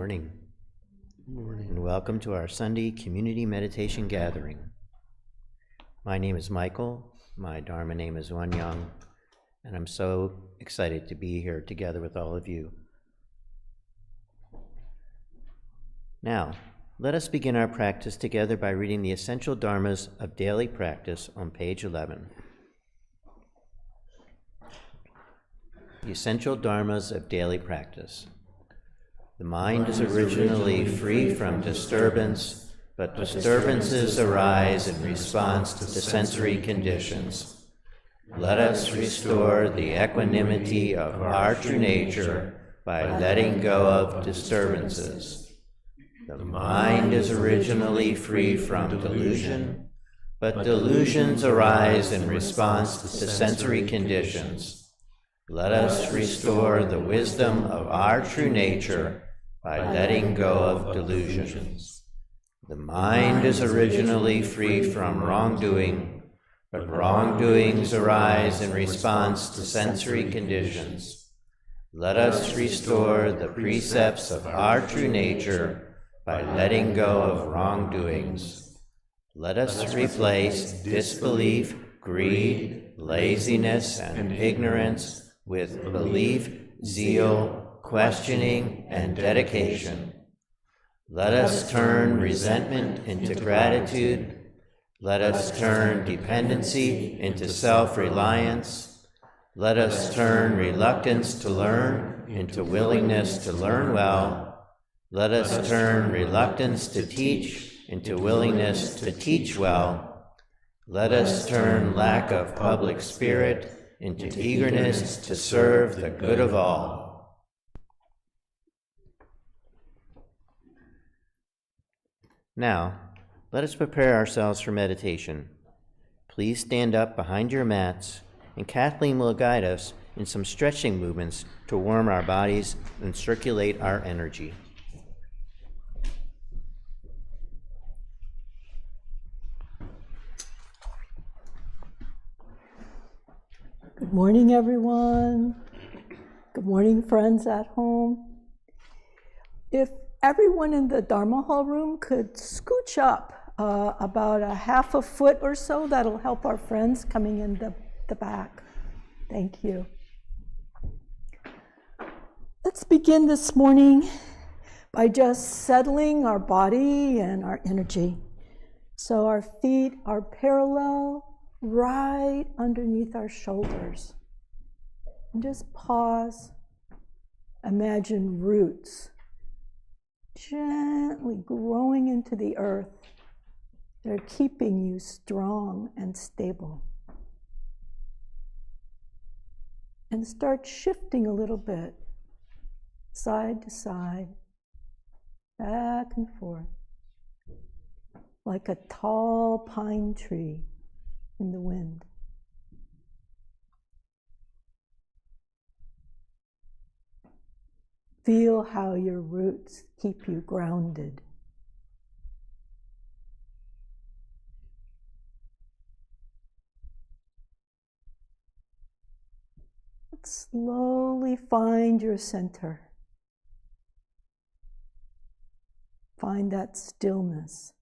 morning. Good morning. And welcome to our Sunday community meditation gathering. My name is Michael, my Dharma name is Won Young, and I'm so excited to be here together with all of you. Now, let us begin our practice together by reading the essential dharmas of daily practice on page 11. The essential dharmas of daily practice. The mind is originally free from disturbance, but disturbances arise in response to sensory conditions. Let us restore the equanimity of our true nature by letting go of disturbances. The mind is originally free from delusion, but delusions arise in response to sensory conditions. Let us restore the wisdom of our true nature by letting go of delusions. The mind is originally free from wrongdoing, but wrongdoings arise in response to sensory conditions. Let us restore the precepts of our true nature by letting go of wrongdoings. Let us replace disbelief, greed, laziness, and ignorance with belief, zeal, questioning, and dedication. Let us turn resentment into gratitude. Let us turn dependency into self-reliance. Let us turn reluctance to learn into willingness to learn well. Let us turn reluctance to teach into willingness to teach well. Let us turn lack of public spirit into eagerness to serve the good of all. Now, let us prepare ourselves for meditation. Please stand up behind your mats, and Kathleen will guide us in some stretching movements to warm our bodies and circulate our energy. Good morning, everyone. Good morning, friends at home. If everyone in the Dharma Hall room could scooch up about a half a foot or so, that'll help our friends coming in the back. Thank you. Let's begin this morning by just settling our body and our energy. So our feet are parallel, right underneath our shoulders. And just pause. Imagine roots gently growing into the earth. They're keeping you strong and stable. And start shifting a little bit, side to side, back and forth, like a tall pine tree in the wind. Feel how your roots keep you grounded. Slowly find your center. Find that stillness.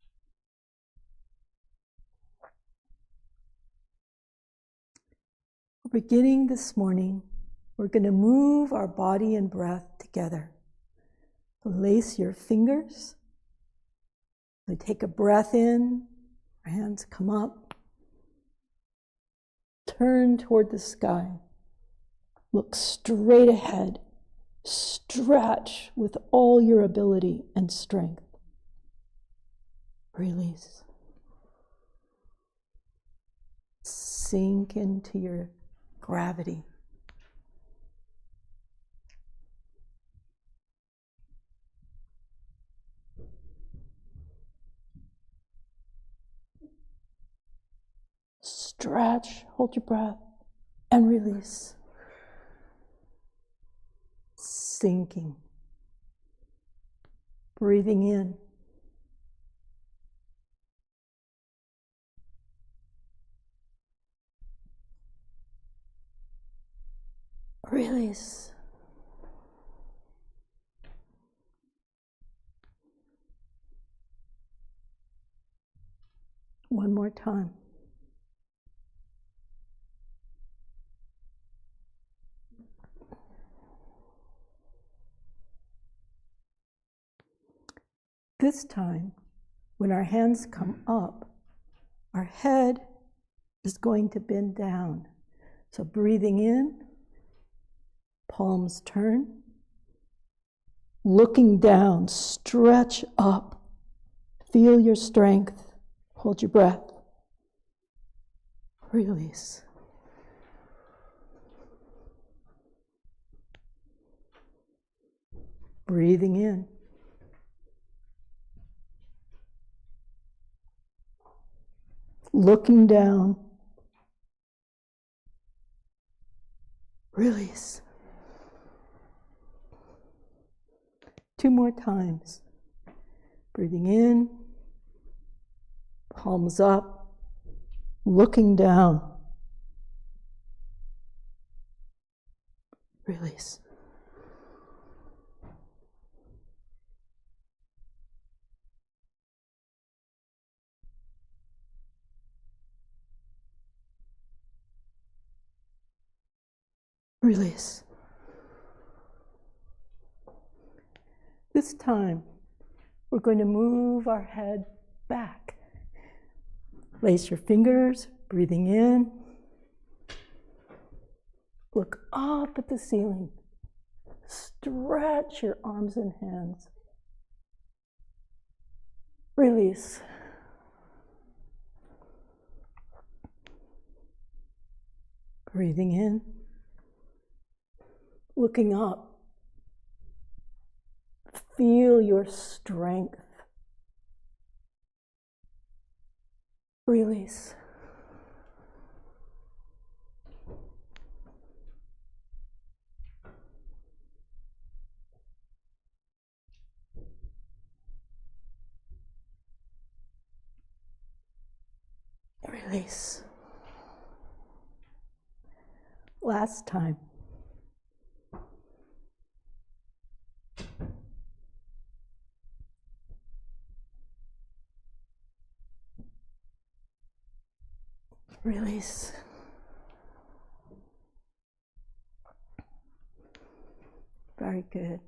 Beginning this morning, we're going to move our body and breath together. Lace your fingers. We take a breath in, our hands come up. Turn toward the sky. Look straight ahead. Stretch with all your ability and strength. Release. Sink into your gravity. Stretch, hold your breath, and release. Sinking. Breathing in. Release. One more time. This time, when our hands come up, our head is going to bend down. So breathing in, palms turn. Looking down, stretch up. Feel your strength. Hold your breath. Release. Breathing in. Looking down. Release. 2 more times. Breathing in. Palms up. Looking down. Release. Release. This time, we're going to move our head back. Place your fingers, breathing in. Look up at the ceiling. Stretch your arms and hands. Release. Breathing in. Looking up. Feel your strength. Release. Release. Last time. Release. Very good.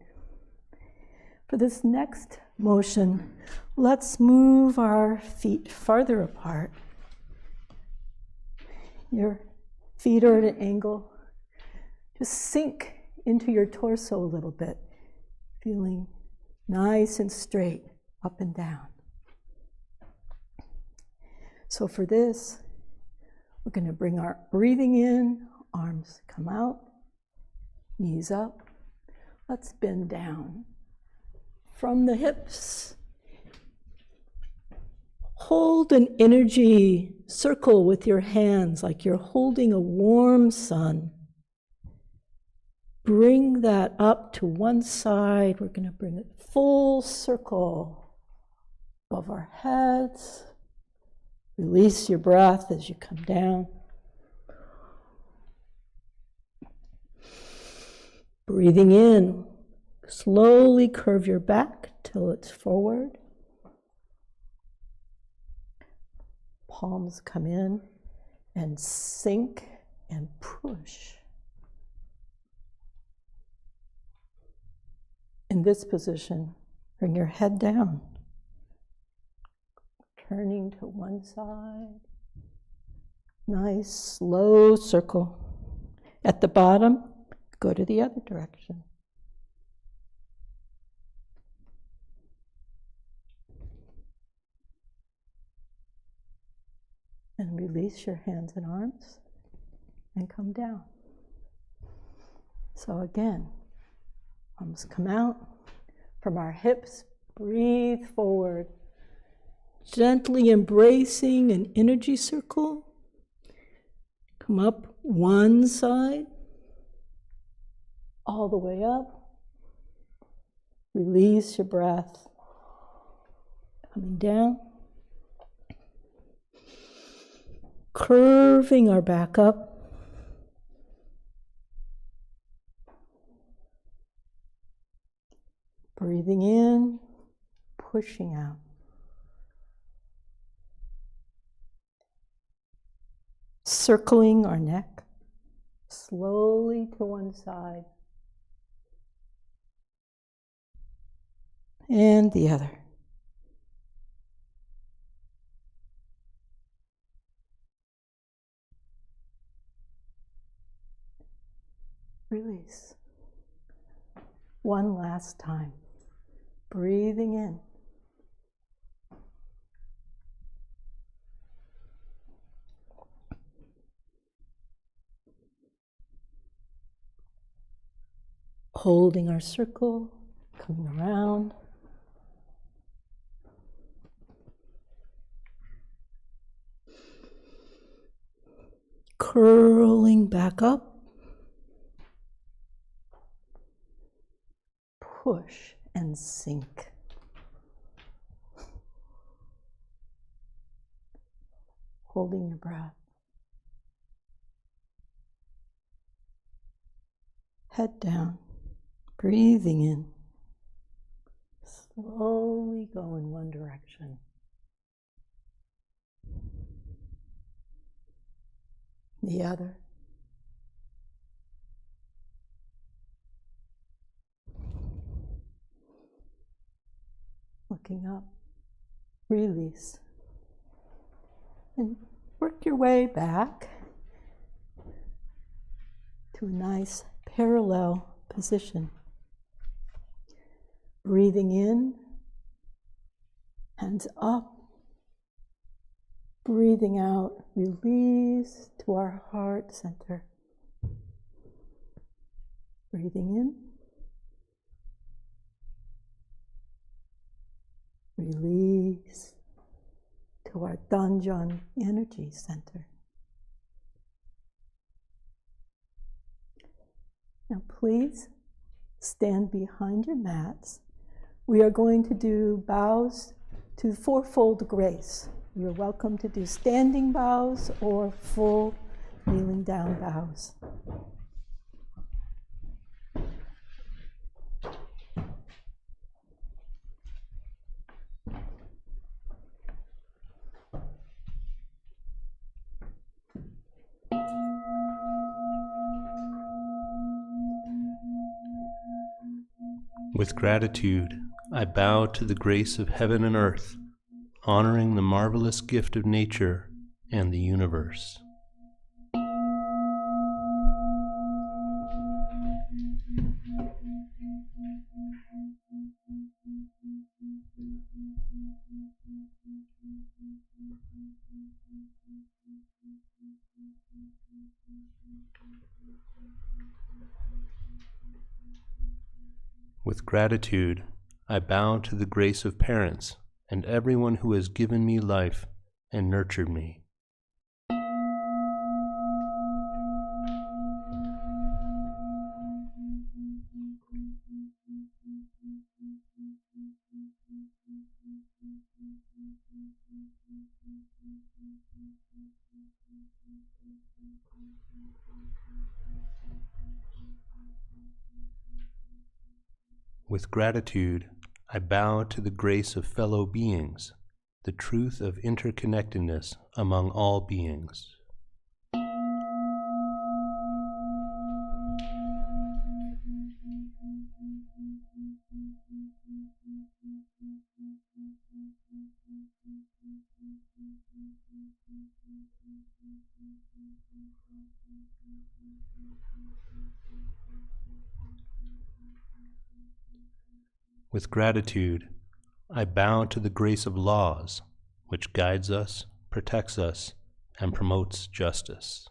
For this next motion, let's move our feet farther apart. Your feet are at an angle. Just sink into your torso a little bit, feeling nice and straight up and down. So for this, we're going to bring our breathing in, arms come out, knees up. Let's bend down from the hips. Hold an energy circle with your hands like you're holding a warm sun. Bring that up to one side. We're going to bring it full circle above our heads. Release your breath as you come down. Breathing in, slowly curve your back till it's forward. Palms come in and sink and push. In this position, bring your head down. Turning to one side. Nice, slow circle. At the bottom, go to the other direction. And release your hands and arms and come down. So again, arms come out from our hips, breathe forward. Gently embracing an energy circle. Come up one side, all the way up. Release your breath. Coming down. Curving our back up. Breathing in, pushing out. circling our neck, slowly to one side and the other. Release. One last time. Breathing in. Holding our circle, coming around. Curling back up. Push and sink. Holding your breath. Head down. Breathing in. Slowly go in one direction. The other. Looking up. Release. And work your way back to a nice parallel position. Breathing in, hands up. Breathing out, release to our heart center. Breathing in. Release to our Danjan energy center. Now please stand behind your mats. We are going to do bows to fourfold grace. You're welcome to do standing bows or full kneeling down bows. With gratitude, I bow to the grace of heaven and earth, honoring the marvelous gift of nature and the universe. With gratitude, I bow to the grace of parents and everyone who has given me life and nurtured me. With gratitude, I bow to the grace of fellow beings, the truth of interconnectedness among all beings. With gratitude, I bow to the grace of laws, which guides us, protects us, and promotes justice.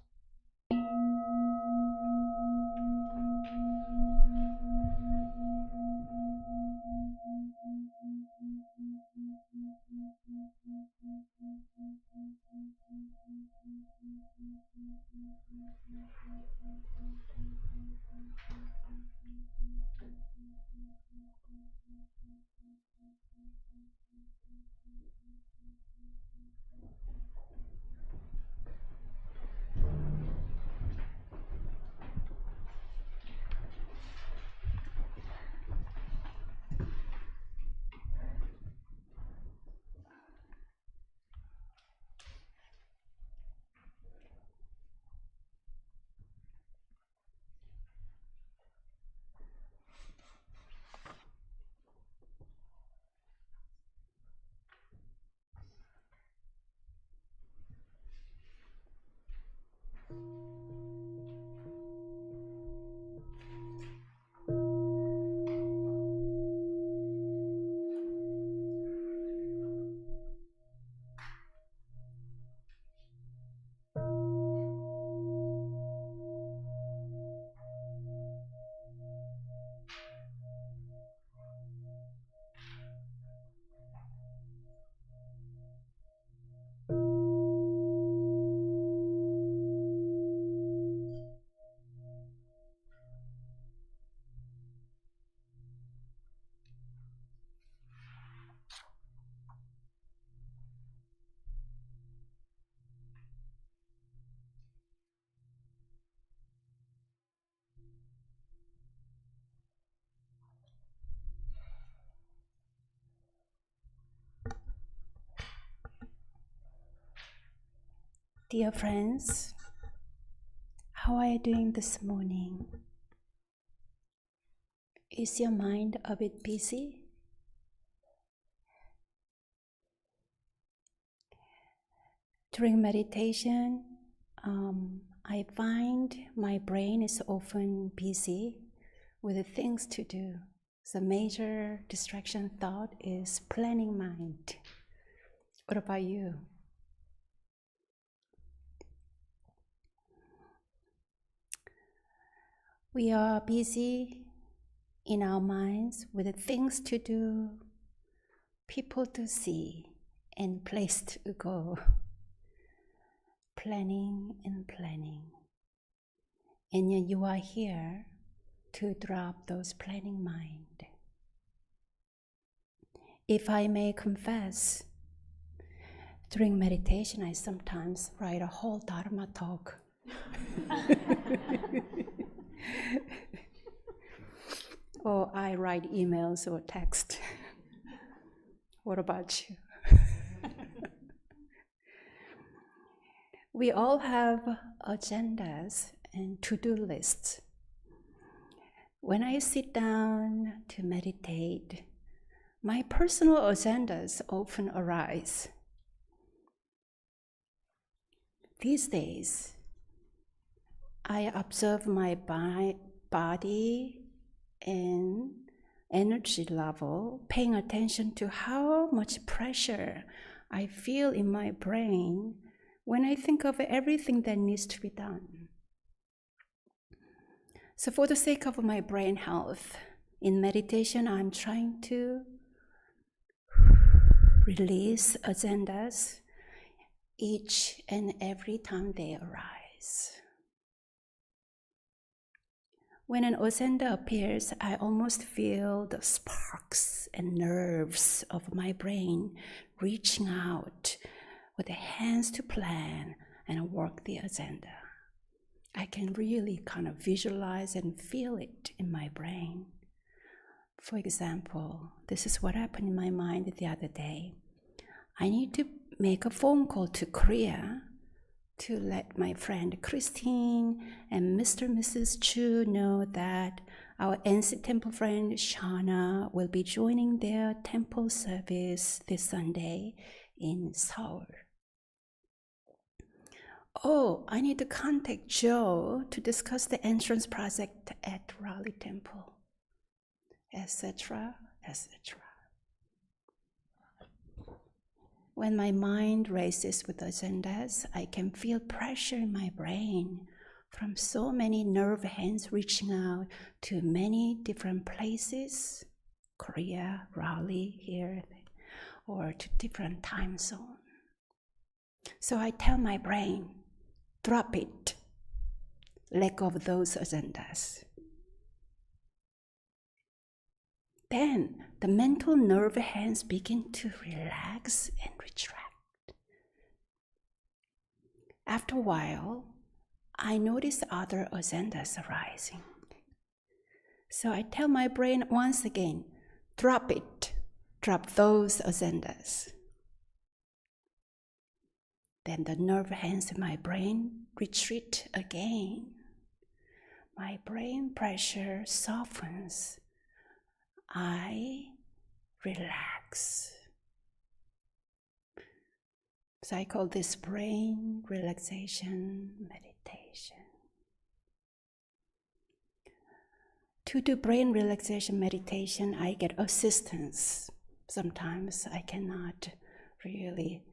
Dear friends, how are you doing this morning? Is your mind a bit busy? During meditation, I find my brain is often busy with the things to do. The major distraction thought is planning mind. What about you? We are busy in our minds with the things to do, people to see, and place to go. Planning and planning. And yet you are here to drop those planning mind. If I may confess, during meditation I sometimes write a whole Dharma talk. Or I write emails or text. What about you? We all have agendas and to-do lists. When I sit down to meditate, my personal agendas often arise. These days, I observe my body and energy level, paying attention to how much pressure I feel in my brain when I think of everything that needs to be done. So for the sake of my brain health, in meditation, I'm trying to release agendas each and every time they arise. When an agenda appears, I almost feel the sparks and nerves of my brain reaching out with the hands to plan and work the agenda. I can really kind of visualize and feel it in my brain. For example, this is what happened in my mind the other day. I need to make a phone call to Korea to let my friend Christine and Mr. and Mrs. Chu know that our NC temple friend Shana will be joining their temple service this Sunday in Seoul. Oh, I need to contact Joe to discuss the entrance project at Raleigh Temple, etc., etc. When my mind races with agendas, I can feel pressure in my brain from so many nerve hands reaching out to many different places, Korea, Raleigh, here, or to different time zones. So I tell my brain, drop it, let go of those agendas. Then the mental nerve hands begin to relax and retract. After a while, I notice other agendas arising. So I tell my brain once again, drop it, drop those agendas. Then the nerve hands in my brain retreat again. My brain pressure softens. I relax. So I call this brain relaxation meditation. To do brain relaxation meditation, I get assistance. Sometimes I cannot really.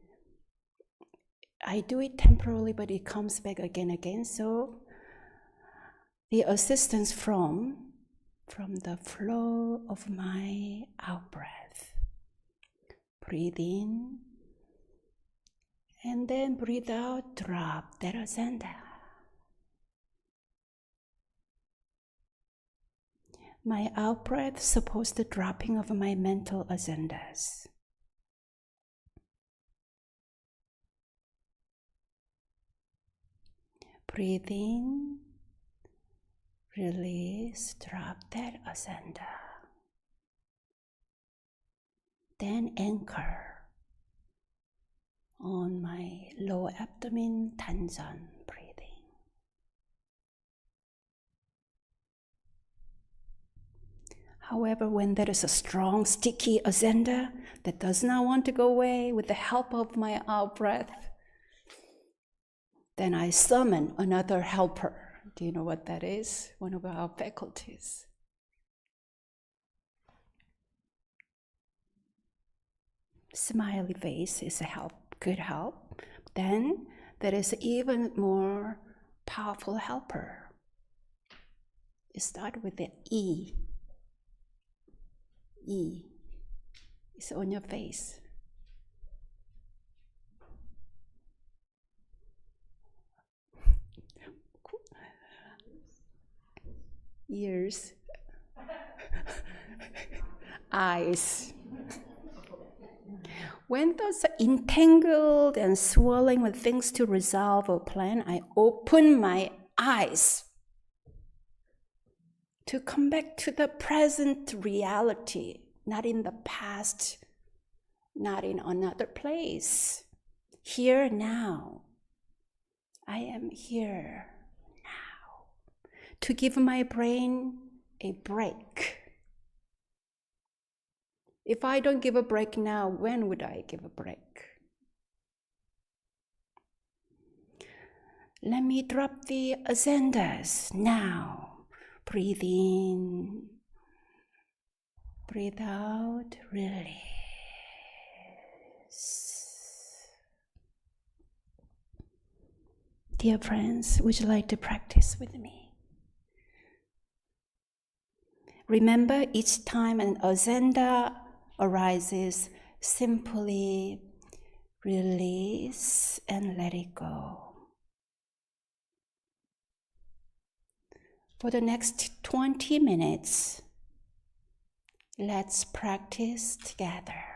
I do it temporarily, but it comes back again. So the assistance from the flow of my out-breath. Breathe in, and then breathe out, drop that agenda. My out-breath supposed the dropping of my mental agendas. Breathe in, release, drop that agenda. Then anchor on my lower abdomen, Tanzan breathing. However, when there is a strong, sticky agenda that does not want to go away with the help of my out breath, then I summon another helper. Do you know what that is? One of our faculties. Smiley face is a help, good help. Then there is even more powerful helper. You start with the E. E is on your face. Ears. Eyes. When those are entangled and swirling with things to resolve or plan, I open my eyes to come back to the present reality, not in the past, not in another place. Here now. I am here now to give my brain a break. If I don't give a break now, when would I give a break? Let me drop the agendas now. Breathe in, breathe out, release. Dear friends, would you like to practice with me? Remember, each time an agenda arises, simply release and let it go. For the next 20 minutes, let's practice together.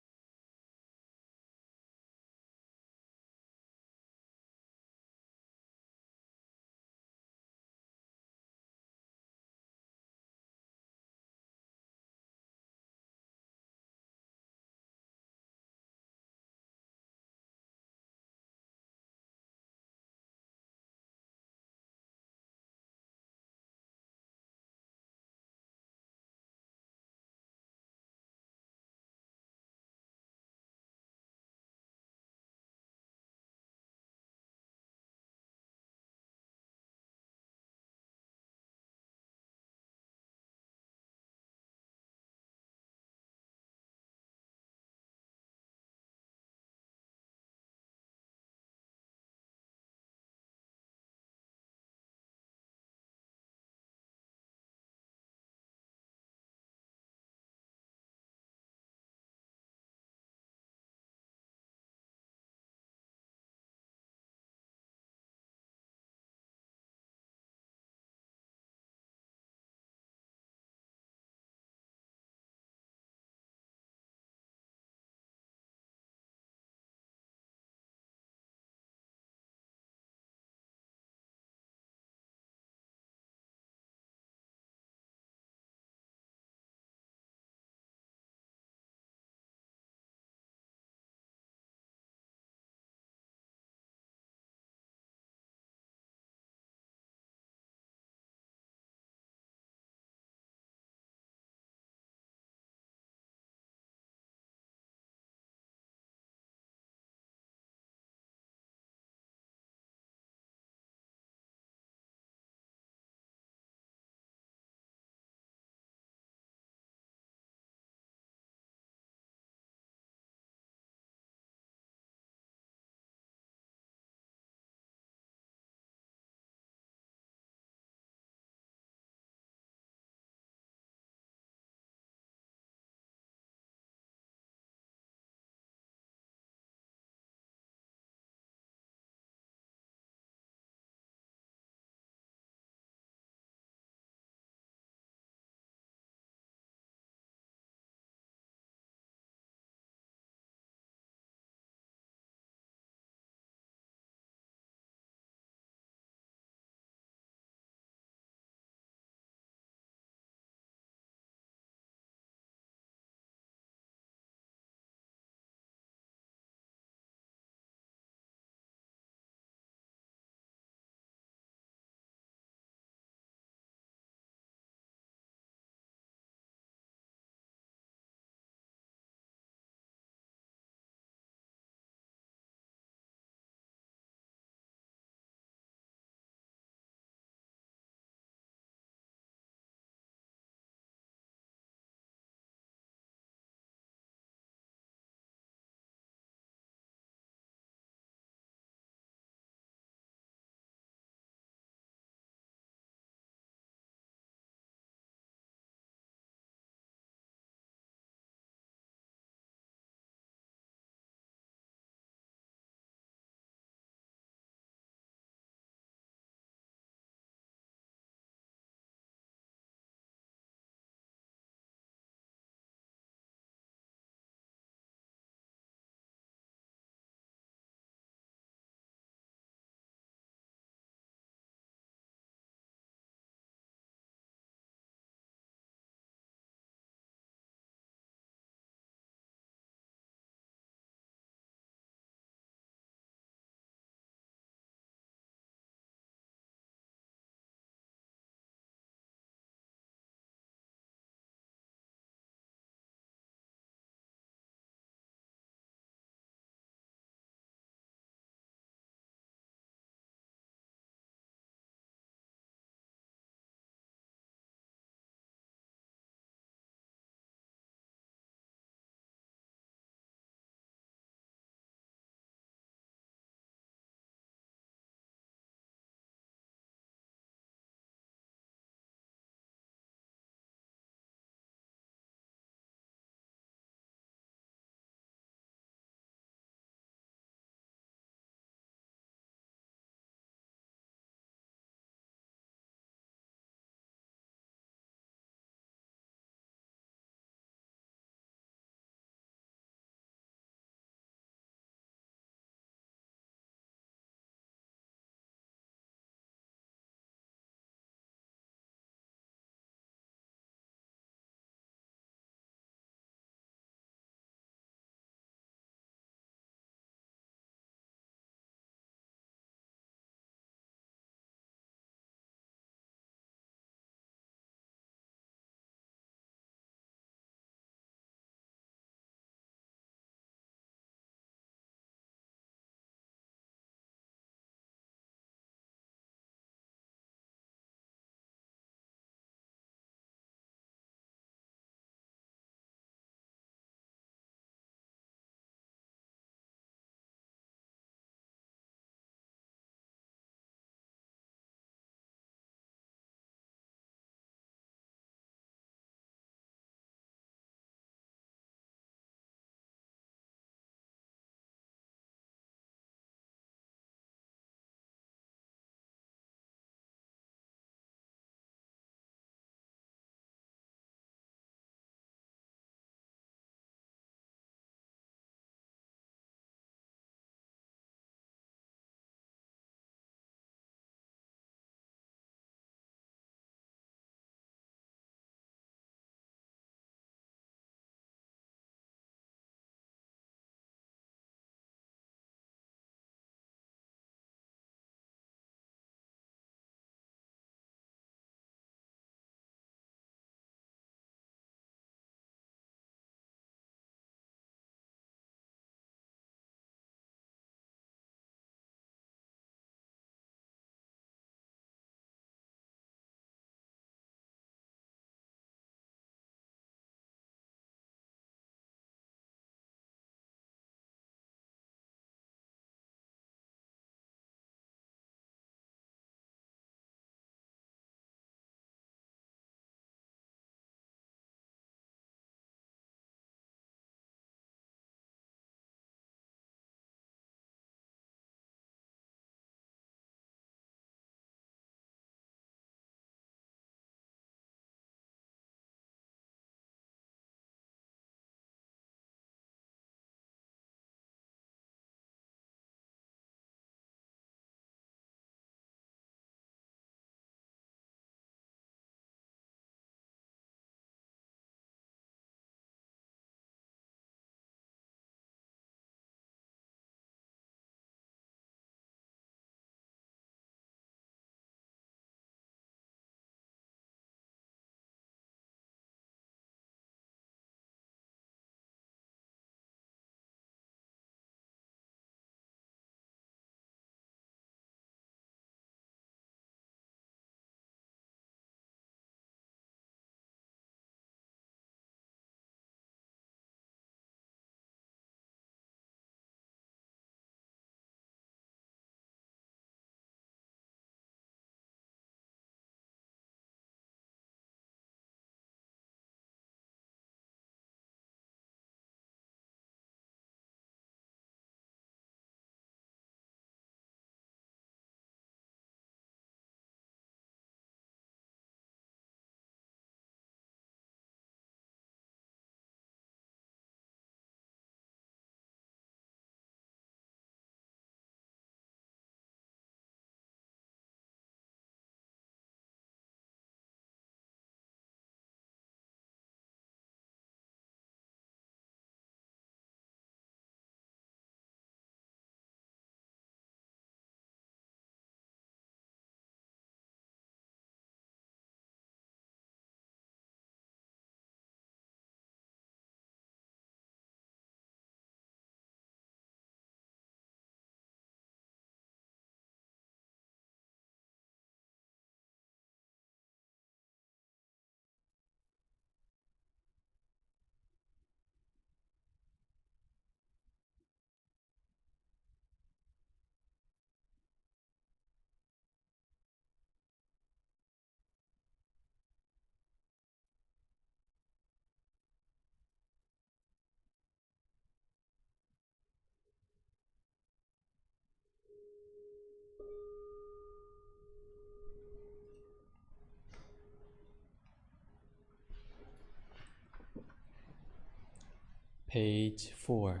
Page 4.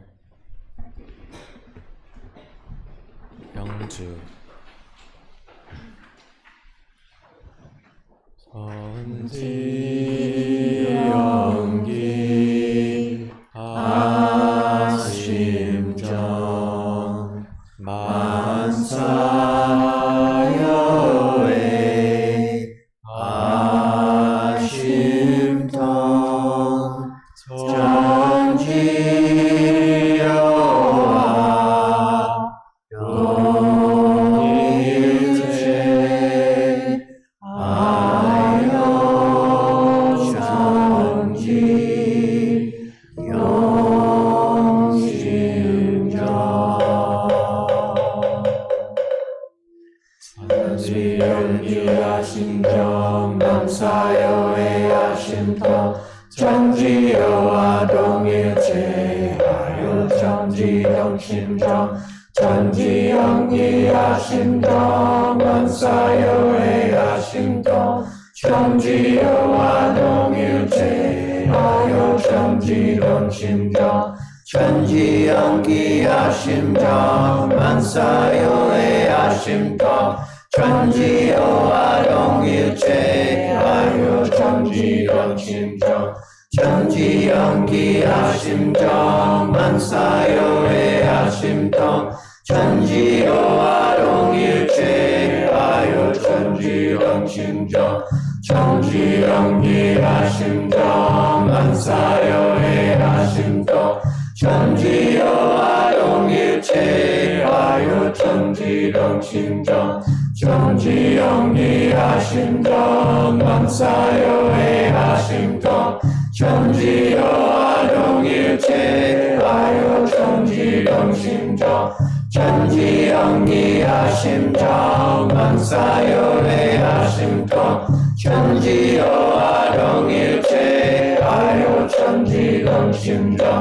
영주. 선지연기 아심정 만사여의 아심정 전지여와 용일체 아여 전지 영심정 전지연기하심정 남사여의 아심정 전지여와 동일체 하여 전지영심정 전지영기하심정 만사여의 아심정 전지여와 동일체 하여 전지영심정 전지영기하심정 만사여의 아심정 전지여와 동일체 하여 전지영심정 전지영기하심정 만사여의 아심정 전지여와 동일체 하여 전지영심정 전지영기하심정 만사여의 아심정 전지여와 동일체 하여 전지영심정 전지영기하심정 만사여의 아심정 전지여와 동일체 하여 전지영심정 전지영기하심정 만사여의 아심정 전지여와 동일체 하여 전지영심정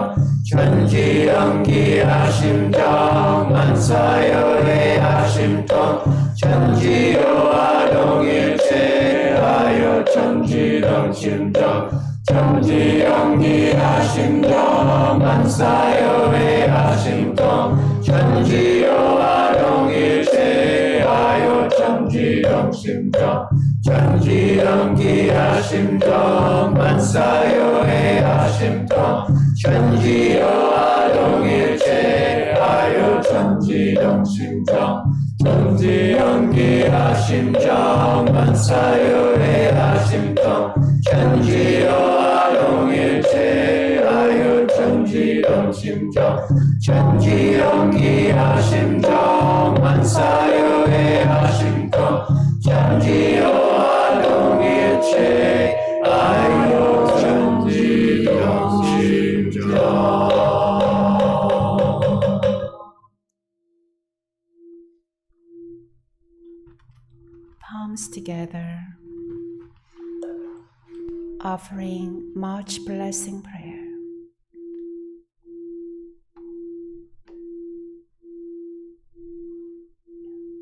전지영기하심정 만사여의 아심정 전지여와 동일체 하여 전지영심정 전지영기하심정 만사여의 아심정 전지여와 동일체 하여 전지영심정 전지영기하심정 만사여의 아심정 전지여와 동일체 하여 전지영심정 전지영기하심정 만사여의 아심정 전지여와 동일체 하여 전지영심정 전지영기하심정 만사여의 아심정 전지여와 동일체 하여 전지영심정. Palms together, offering much blessing prayer.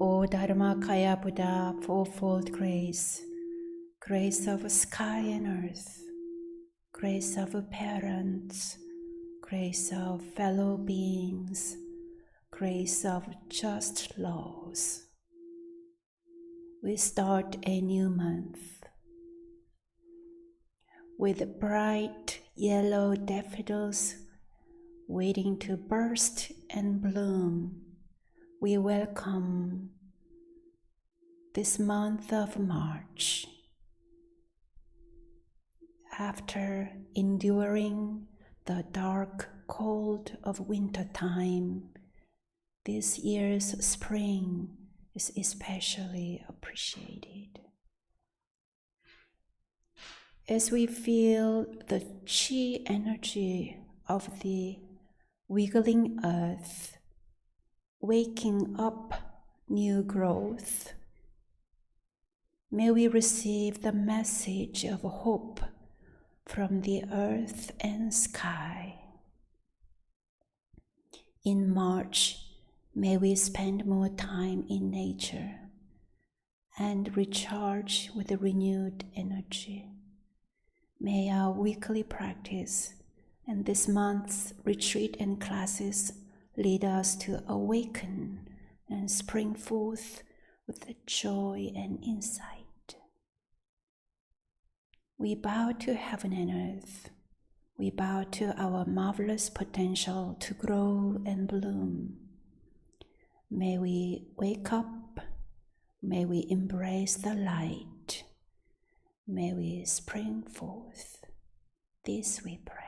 O Dharmakaya Buddha, fourfold grace, grace of sky and earth, grace of parents, grace of fellow beings, grace of just laws. We start a new month with bright yellow daffodils waiting to burst and bloom. We welcome this month of March. After enduring the dark cold of winter time, this year's spring is especially appreciated. As we feel the Qi energy of the wiggling earth, waking up new growth, may we receive the message of hope from the earth and sky. In March, may we spend more time in nature and recharge with renewed energy. May our weekly practice And this month's retreat and classes lead us to awaken and spring forth with the joy and insight. We bow to heaven and earth. We bow to our marvelous potential to grow and bloom. May we wake up. May we embrace the light. May we spring forth. This we pray.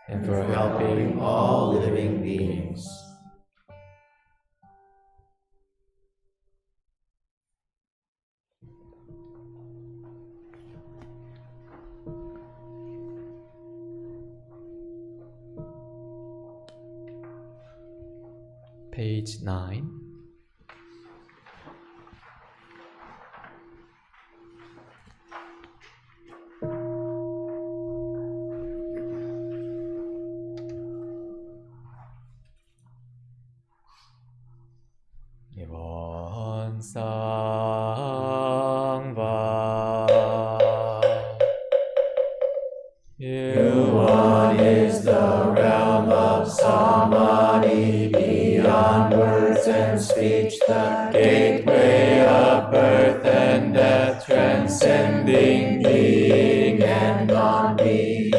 And for helping all living beings. Page 9. Yuan is the realm of samadhi beyond words and speech, the gateway of birth and death, transcending being and non-being,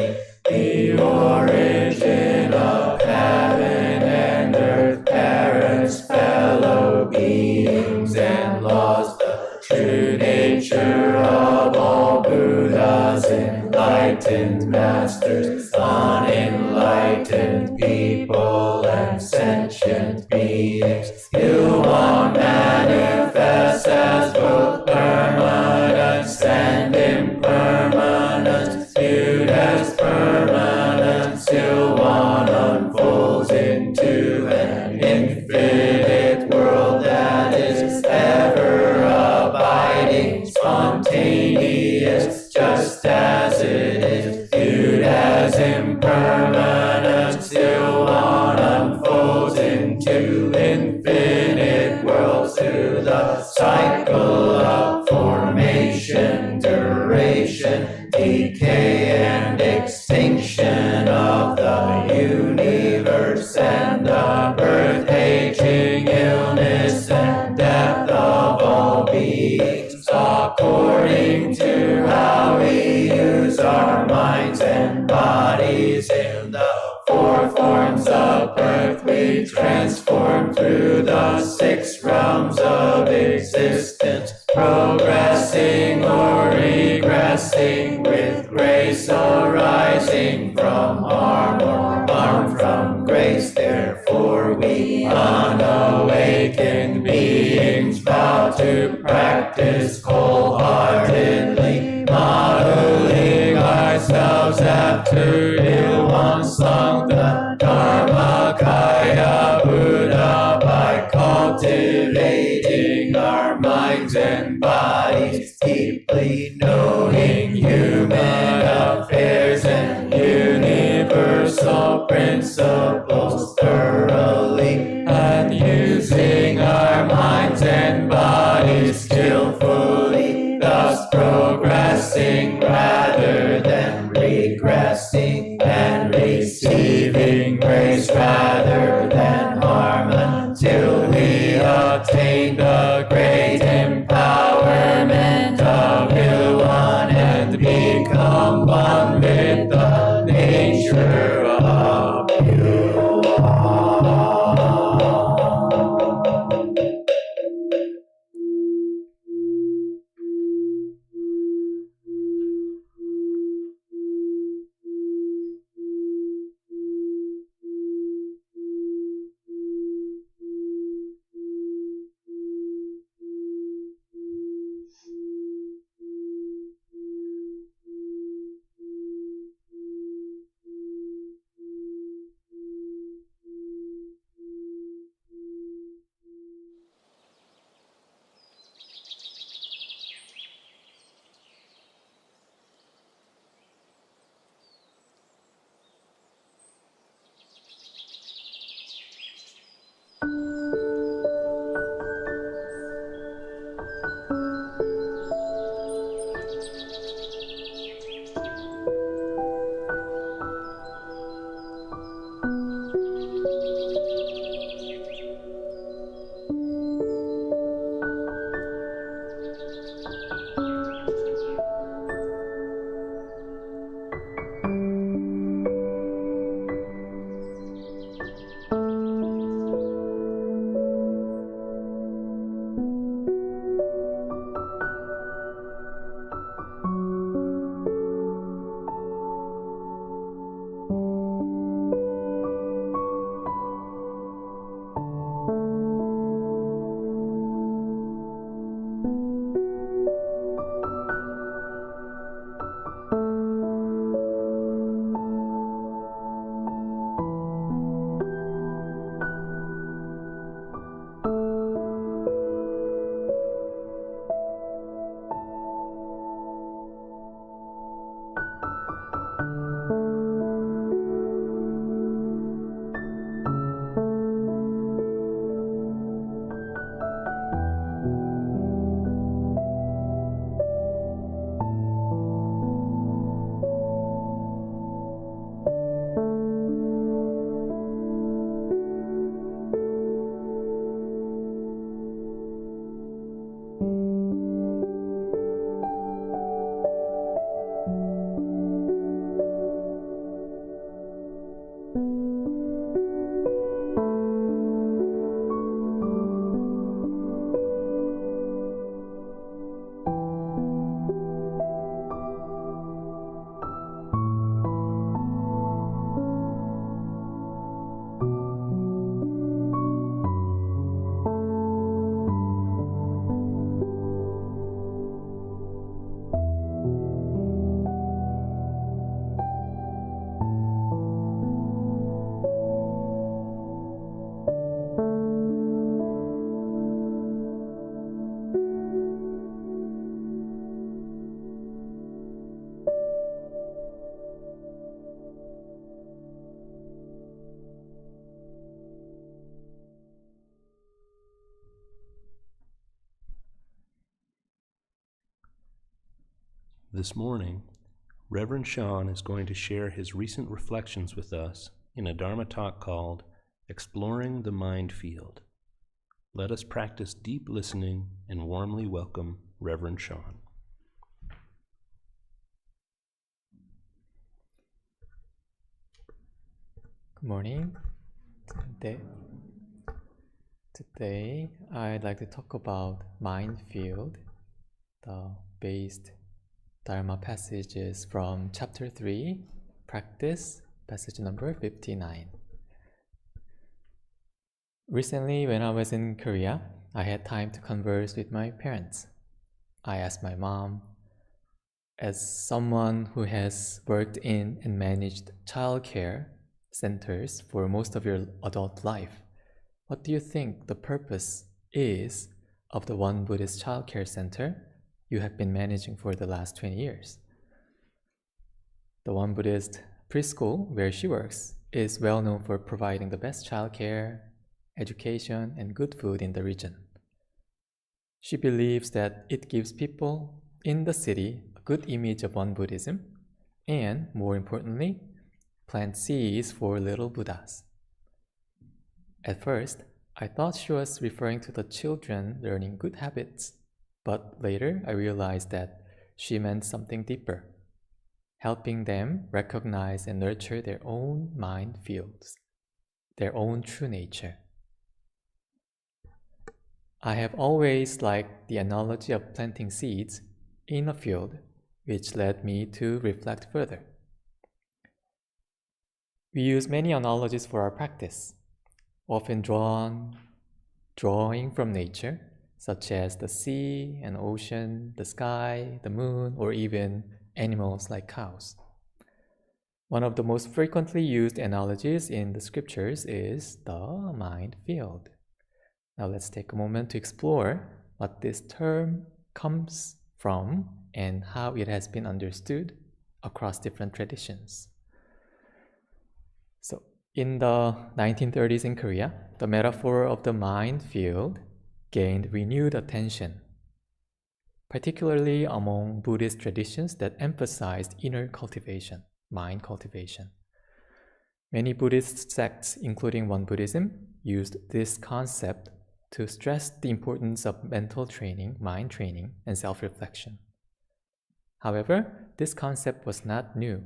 the origin of heaven and earth, parents, fellow beings and laws, the true nature of all Buddhas, enlightened masters, unenlightened people, and sentient beings. Yuan manifests as both permanence and impermanence, viewed as permanence. Yuan unfolds into an infinite world that is ever abiding, spontaneous, just as it is, viewed as impermanence. Yuan unfolds into infinite worlds through the cycle of formation, duration, decay, and extinction of the universe, and the birth, aging, illness, and death of all beings, according to how we use our minds and bodies. In the four forms of birth we transform through the 6 realms of existence, progressing or regressing, with grace arising from harm or harm from grace. Therefore we unawakened beings vow to practice vows after Ilwan sung the Dharmakaya Buddha by cultivating our minds and bodies, deeply knowing human affairs and universal principles thoroughly, and using our minds and bodies skillfully, thus progressing rather than regressing, and receiving grace rather than harm, until we attain the great empowerment of Ilwan and become one with the nature of Ilwan. This morning, Reverend Sean is going to share his recent reflections with us in a Dharma talk called Exploring the Mind Field. Let us practice deep listening and warmly welcome Reverend Sean. Good morning. Today I'd like to talk about mind field, the based Dharma passages from chapter 3, practice, passage number 59. Recently, when I was in Korea, I had time to converse with my parents. I asked my mom, as someone who has worked in and managed childcare centers for most of your adult life, what do you think the purpose is of the Won Buddhist childcare center you have been managing for the last 20 years? The Won Buddhist preschool where she works is well known for providing the best childcare, education, and good food in the region. She believes that it gives people in the city a good image of Won Buddhism and, more importantly, plant seeds for little Buddhas. At first, I thought she was referring to the children learning good habits, but later I realized that she meant something deeper, helping them recognize and nurture their own mind fields, their own true nature. I have always liked the analogy of planting seeds in a field, which led me to reflect further. We use many analogies for our practice, often drawing from nature, such as the sea and ocean, the sky, the moon, or even animals like cows. One of the most frequently used analogies in the scriptures is the mind field. Now let's take a moment to explore what this term comes from and how it has been understood across different traditions. So, in the 1930s in Korea, the metaphor of the mind field gained renewed attention, particularly among Buddhist traditions that emphasized inner cultivation, mind cultivation. Many Buddhist sects, including Won Buddhism, used this concept to stress the importance of mental training, mind training, and self-reflection. However, this concept was not new.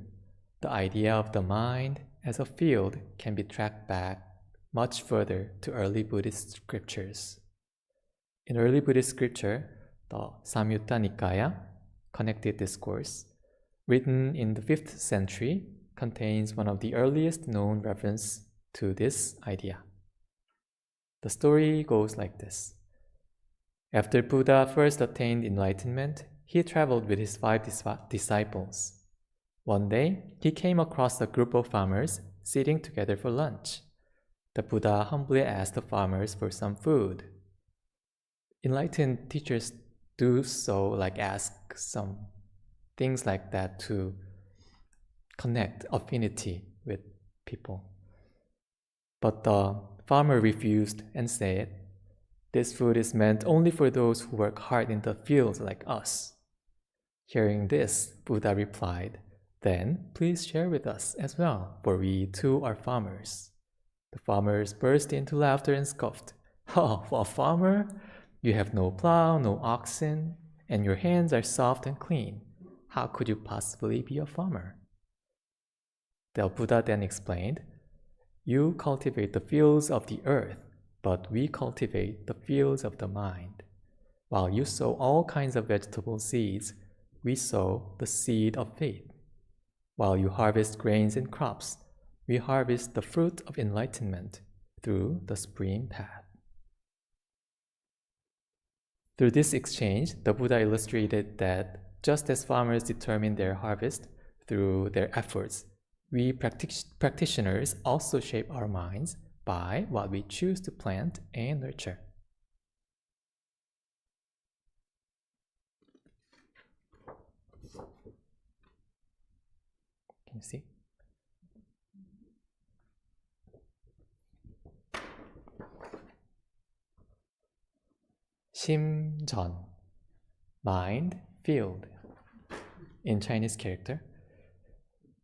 The idea of the mind as a field can be tracked back much further to early Buddhist scriptures. In early Buddhist scripture, the Samyutta Nikaya, Connected Discourse, written in the 5th century, contains one of the earliest known references to this idea. The story goes like this. After Buddha first attained enlightenment, he traveled with his 5 disciples. One day, he came across a group of farmers sitting together for lunch. The Buddha humbly asked the farmers for some food. Enlightened teachers do so, like ask some things like that to connect affinity with people. But the farmer refused and said, "This food is meant only for those who work hard in the fields like us." Hearing this, Buddha replied, "Then please share with us as well, for we too are farmers." The farmers burst into laughter and scoffed. "Oh, a farmer? You have no plow, no oxen, and your hands are soft and clean. How could you possibly be a farmer?" The Buddha then explained, "You cultivate the fields of the earth, but we cultivate the fields of the mind. While you sow all kinds of vegetable seeds, we sow the seed of faith. While you harvest grains and crops, we harvest the fruit of enlightenment through the supreme path." Through this exchange, the Buddha illustrated that just as farmers determine their harvest through their efforts, we practitioners also shape our minds by what we choose to plant and nurture. Can you see? 심전, mind, field, in Chinese character.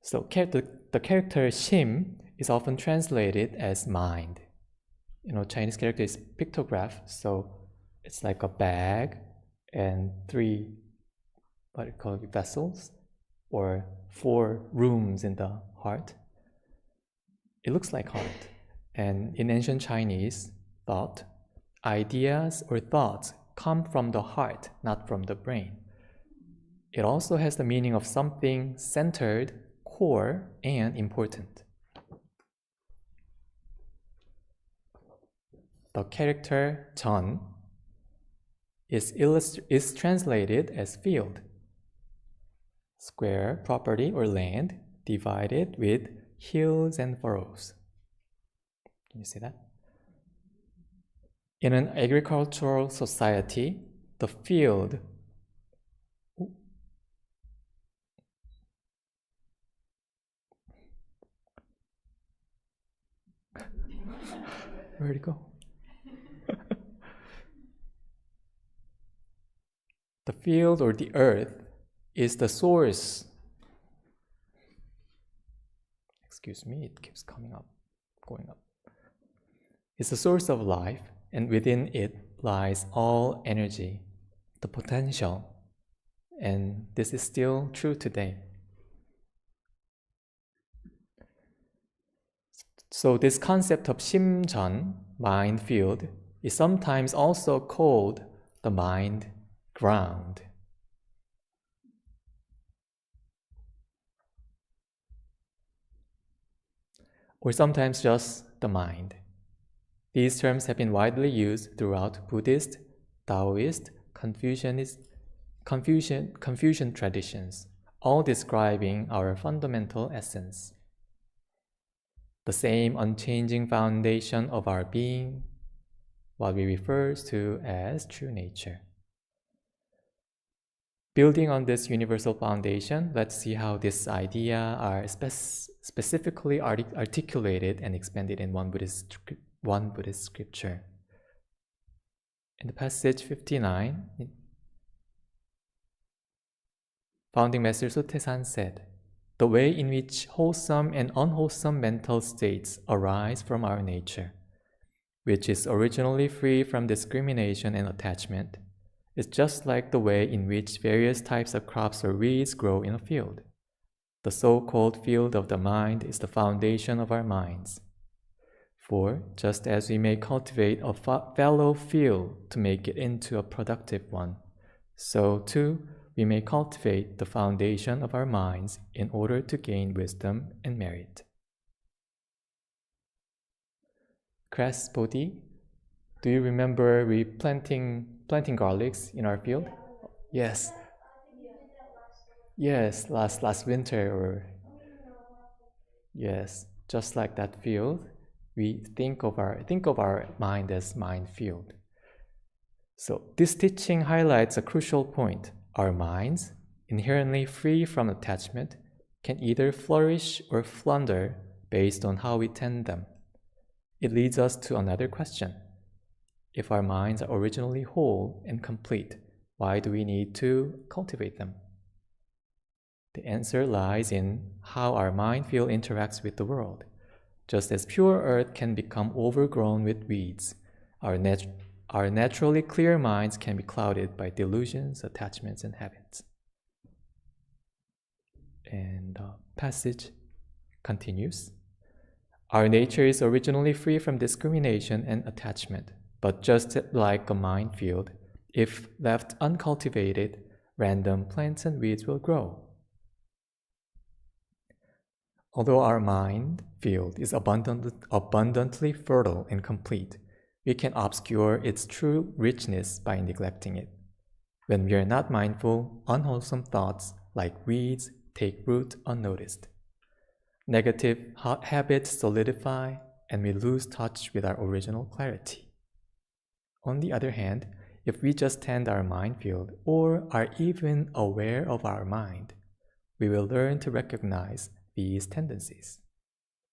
So the character 심 is often translated as mind. Chinese character is pictograph, so it's like a bag and 3 vessels or 4 rooms in the heart. It looks like heart. And in ancient Chinese thought, ideas or thoughts come from the heart, not from the brain. It also has the meaning of something centered, core, and important. The character 전 is translated as field. square property or land divided with hills and furrows. Can you see that? In an agricultural society, the field where'd it go? The field or the earth is the source. Excuse me, it keeps coming up, going up. It's the source of life, and within it lies all energy, the potential. And this is still true today. So this concept of 심전, mind field, is sometimes also called the mind ground. Or sometimes just the mind. These terms have been widely used throughout Buddhist, Taoist, Confucian traditions, all describing our fundamental essence, the same unchanging foundation of our being, what we refer to as true nature. Building on this universal foundation, let's see how this idea are specifically articulated and expanded in Won Buddhist scripture. In the passage 59, Founding Master Sotaesan said, "The way in which wholesome and unwholesome mental states arise from our nature, which is originally free from discrimination and attachment, is just like the way in which various types of crops or weeds grow in a field. The so-called field of the mind is the foundation of our minds. For just as we may cultivate a fallow field to make it into a productive one, so too we may cultivate the foundation of our minds in order to gain wisdom and merit." Crass Bodhi, do you remember we planting garlics in our field? Yes. Yes, last winter or yes, just like that field, we think of our mind as mind field. So this teaching highlights a crucial point. Our minds, inherently free from attachment, can either flourish or flounder based on how we tend them. It leads us to another question. If our minds are originally whole and complete, why do we need to cultivate them? The answer lies in how our mind field interacts with the world. Just as pure earth can become overgrown with weeds, our naturally clear minds can be clouded by delusions, attachments, and habits. And the passage continues. Our nature is originally free from discrimination and attachment, but just like a mind field, if left uncultivated, random plants and weeds will grow. Although our mind field is abundantly fertile and complete, we can obscure its true richness by neglecting it. When we are not mindful, unwholesome thoughts like weeds take root unnoticed. Negative habits solidify, and we lose touch with our original clarity. On the other hand, if we just tend our mind field or are even aware of our mind, we will learn to recognize these tendencies.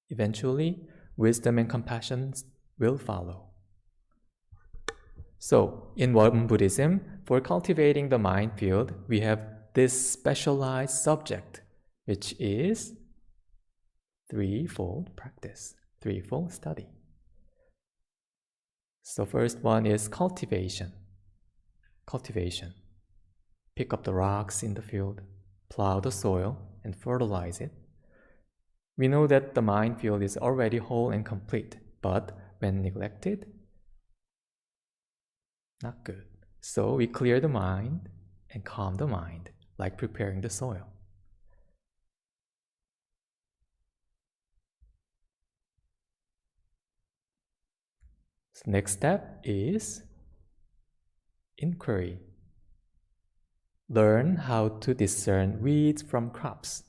Eventually, wisdom and compassion will follow. So, in Won Buddhism, for cultivating the mind field, we have this specialized subject, which is threefold practice, threefold study. So first one is cultivation. Cultivation. Pick up the rocks in the field, plow the soil, and fertilize it. We know that the mind field is already whole and complete, but when neglected, not good. So we clear the mind and calm the mind, like preparing the soil. So next step is inquiry. learn how to discern weeds from crops,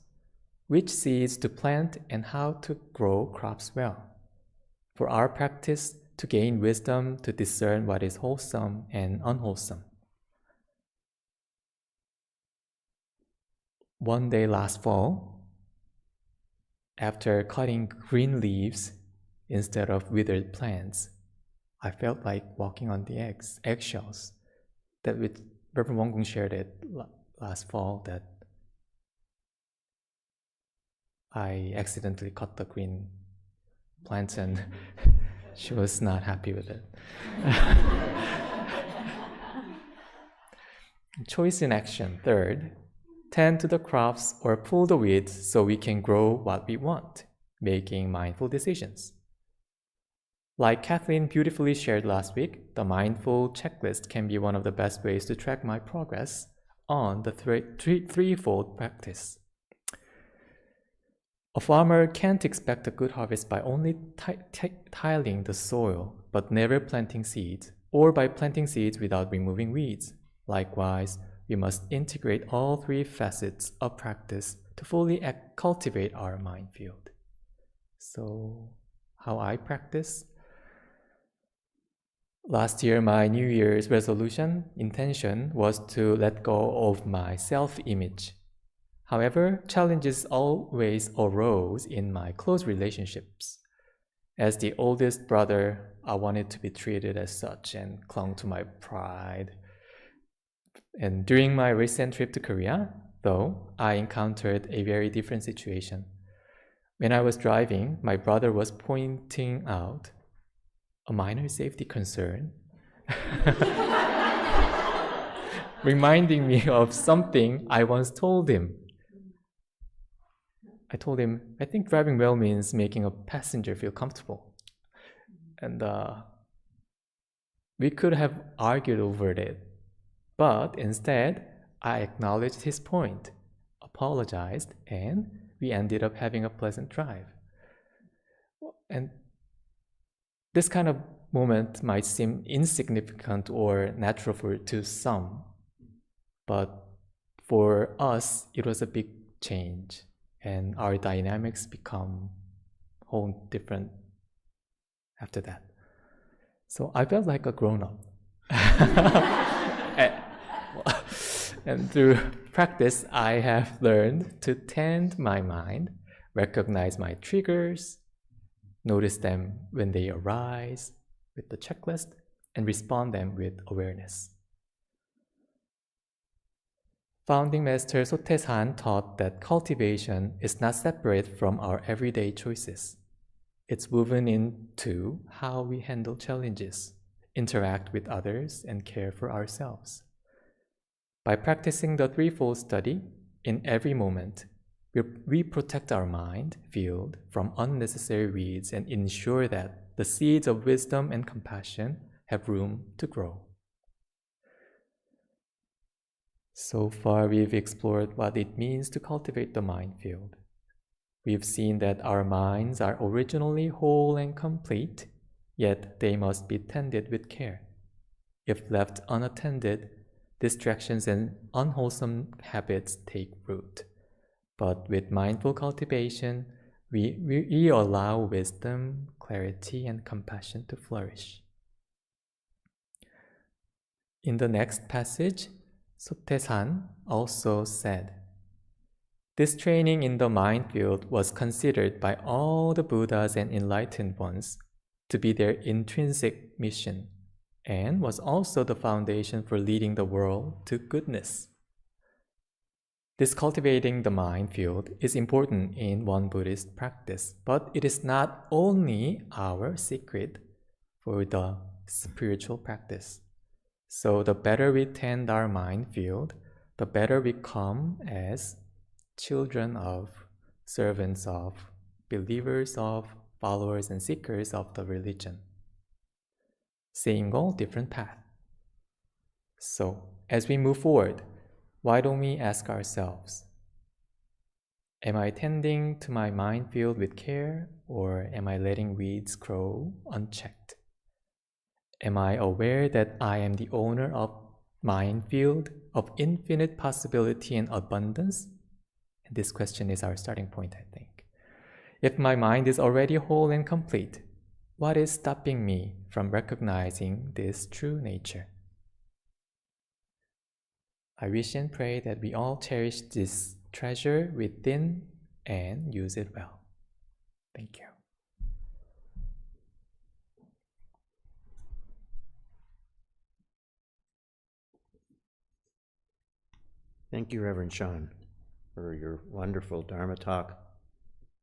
which seeds to plant, and how to grow crops well. For our practice, to gain wisdom to discern what is wholesome and unwholesome. One day last fall, after cutting green leaves instead of withered plants, I felt like walking on the eggshells. That with Reverend Won Buddhist shared it last fall, that I accidentally cut the green plants and she was not happy with it. Choice in action. Third, tend to the crops or pull the weeds so we can grow what we want, making mindful decisions. Like Kathleen beautifully shared last week, the mindful checklist can be one of the best ways to track my progress on the threefold practice. A farmer can't expect a good harvest by only tilling the soil, but never planting seeds, or by planting seeds without removing weeds. Likewise, we must integrate all three facets of practice to fully cultivate our mind field. So, how I practice? Last year, my New Year's resolution, intention, was to let go of my self-image. However, challenges always arose in my close relationships. As the oldest brother, I wanted to be treated as such and clung to my pride. And during my recent trip to Korea, though, I encountered a very different situation. When I was driving, my brother was pointing out a minor safety concern, reminding me of something I once told him. I told him, I think driving well means making a passenger feel comfortable. And we could have argued over it, but instead, I acknowledged his point, apologized, and we ended up having a pleasant drive. And this kind of moment might seem insignificant or natural to some, but for us, it was a big change, and our dynamics become whole different after that. So I felt like a grown-up. And through practice, I have learned to tend my mind, recognize my triggers, notice them when they arise with the checklist, and respond them with awareness. Founding Master Sotaesan taught that cultivation is not separate from our everyday choices. It's woven into how we handle challenges, interact with others, and care for ourselves. By practicing the threefold study, in every moment, we protect our mind field from unnecessary weeds and ensure that the seeds of wisdom and compassion have room to grow. So far, we've explored what it means to cultivate the mind field. We've seen that our minds are originally whole and complete, yet they must be tended with care. If left unattended, distractions and unwholesome habits take root. But with mindful cultivation, we allow wisdom, clarity, and compassion to flourish. In the next passage, Sotaesan also said, this training in the mind field was considered by all the Buddhas and enlightened ones to be their intrinsic mission, and was also the foundation for leading the world to goodness. This cultivating the mind field is important in Won Buddhist practice, but it is not only our secret for the spiritual practice. So the better we tend our mind field, the better we come as children of, servants of, believers of, followers and seekers of the religion. Single, different path. So, as we move forward, why don't we ask ourselves, am I tending to my mind field with care, or am I letting weeds grow unchecked? Am I aware that I am the owner of mind field of infinite possibility and abundance? And this question is our starting point, I think. If my mind is already whole and complete, what is stopping me from recognizing this true nature? I wish and pray that we all cherish this treasure within and use it well. Thank you. Thank you, Reverend Sean, for your wonderful Dharma talk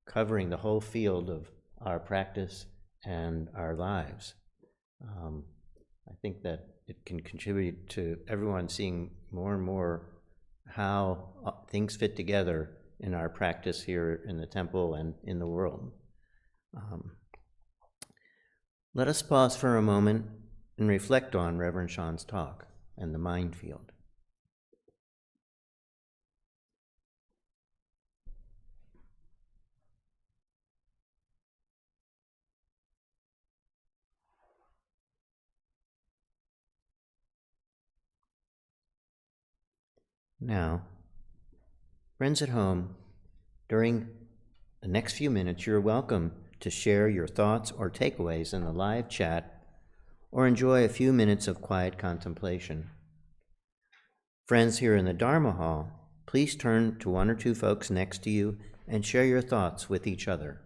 covering the whole field of our practice and our lives. I think that it can contribute to everyone seeing more and more how things fit together in our practice here in the temple and in the world. Let us pause for a moment and reflect on Reverend Sean's talk and the mind field. Now, friends at home, during the next few minutes, you're welcome to share your thoughts or takeaways in the live chat or enjoy a few minutes of quiet contemplation. Friends here in the Dharma Hall, please turn to one or two folks next to you and share your thoughts with each other.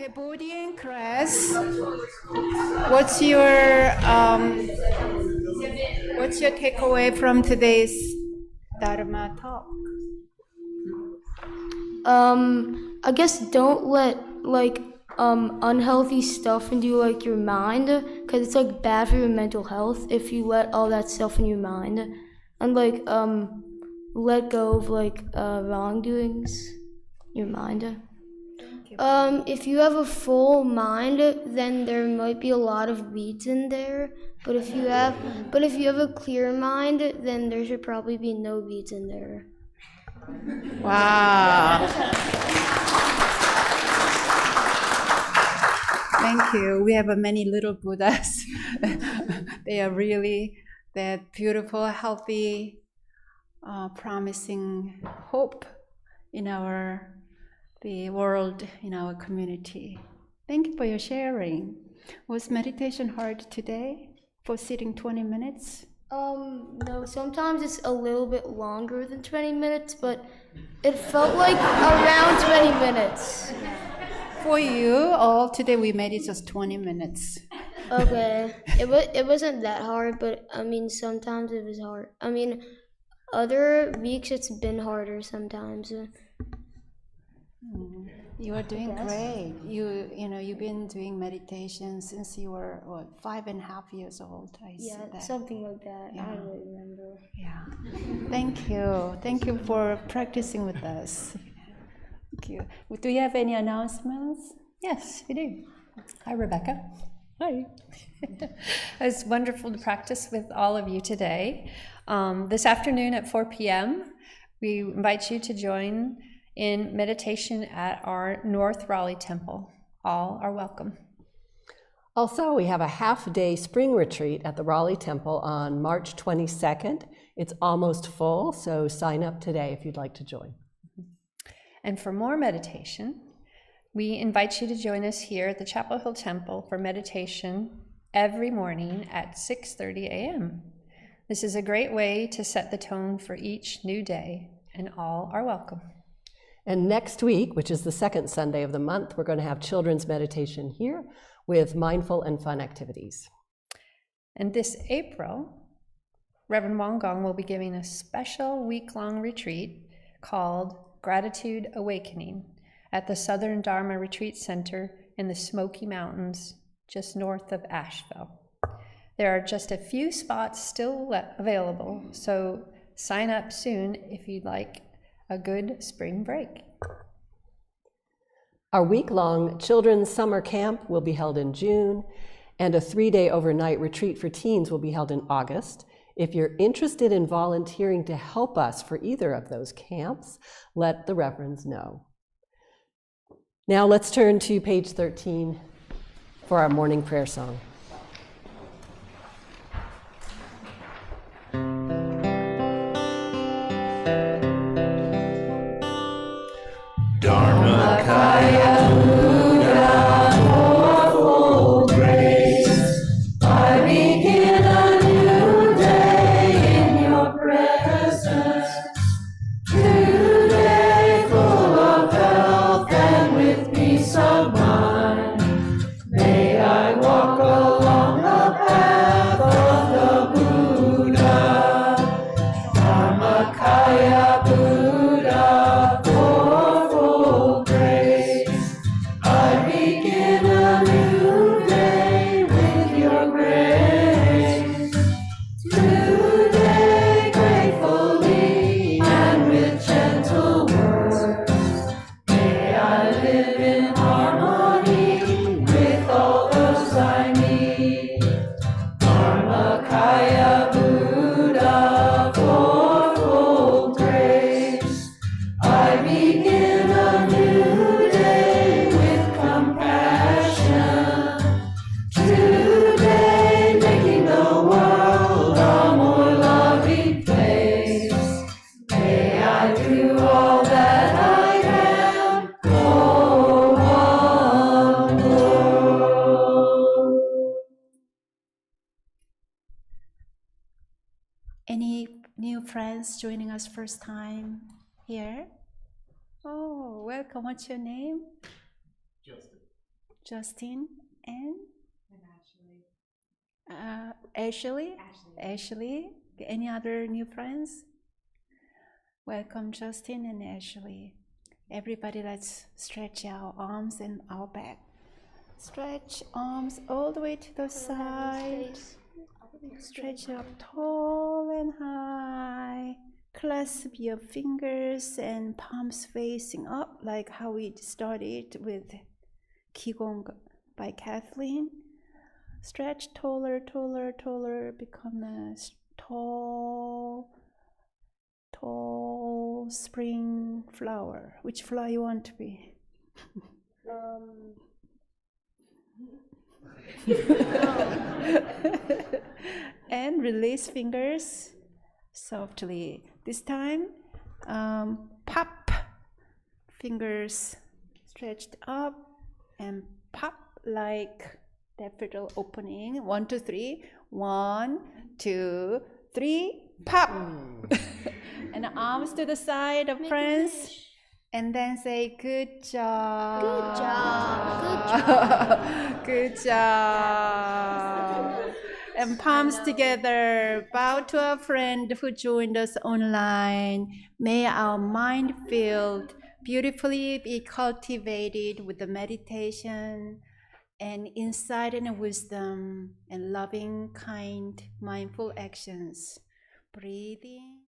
Cambodian class, what's your takeaway from today's Dharma Talk? I guess don't let unhealthy stuff into like your mind, because it's like bad for your mental health if you let all that stuff in your mind, and like let go of like wrongdoings in your mind. If you have a full mind, then there might be a lot of weeds in there. But if you have a clear mind, then there should probably be no weeds in there. Wow. Thank you. We have many little Buddhas. They are really that beautiful, healthy, promising hope in the world, in our community. Thank you for your sharing. Was meditation hard today for sitting 20 minutes? No, sometimes it's a little bit longer than 20 minutes, but it felt like around 20 minutes. For you, all today we made it just 20 minutes. Okay, it wasn't that hard, but I mean sometimes it was hard. I mean, other weeks it's been harder sometimes. You are doing great. You've been doing meditation since you were 5.5 years old. I see that. Something like that. Yeah. I don't really remember. Yeah. Thank you. Thank you for practicing with us. Thank you. Do you have any announcements? Yes, we do. Hi, Rebecca. Hi. It's wonderful to practice with all of you today. This afternoon at 4 p.m., we invite you to join in meditation at our North Raleigh Temple. All are welcome. Also, we have a half-day spring retreat at the Raleigh Temple on March 22nd. It's almost full, so sign up today if you'd like to join. And for more meditation, we invite you to join us here at the Chapel Hill Temple for meditation every morning at 6:30 a.m. This is a great way to set the tone for each new day, and all are welcome. And next week, which is the second Sunday of the month, we're going to have children's meditation here with mindful and fun activities. And this April, Reverend Won Gong will be giving a special week-long retreat called Gratitude Awakening at the Southern Dharma Retreat Center in the Smoky Mountains, just north of Asheville. There are just a few spots still available, so sign up soon if you'd like a good spring break. Our week-long children's summer camp will be held in June, and a 3-day overnight retreat for teens will be held in August. If you're interested in volunteering to help us for either of those camps, let the reverends know. Now let's turn to page 13 for our morning prayer song. Dharmakaya Buddha, fourfold grace. I begin a new day in your presence. Today full of health and with peace of mind. May I walk along the path of the Buddha. Dharmakaya Buddha, fourfold grace. I begin a new day with your grace. Today gratefully and with gentle words, may I live in harmony with all those I meet. Dharmakaya Buddha, fourfold grace. I begin a new day with compassion. Today making the world a more loving place. May I do all that I can for one world. Any new friends joining us first time here? Oh, welcome. What's your name? Justin, and Ashley. Ashley. Any other new friends? Welcome, Justin and Ashley. Everybody, let's stretch our arms and our back. Stretch arms all the way to the side. Stretch up tall and high. Clasp your fingers and palms facing up, like how we started with Qi Gong by Kathleen. Stretch taller, taller, taller. Become a tall spring flower. Which flower you want to be? And release fingers softly. This time, pop. Fingers stretched up and pop like daffodil opening. 1, 2, 3. 1, 2, 3. Pop. And arms to the side of friends. And then say, good job. Good job. Good job. And palms together. Bow to our friend who joined us online. May our mind field beautifully be cultivated with the meditation and insight and wisdom and loving, kind, mindful actions. Breathing.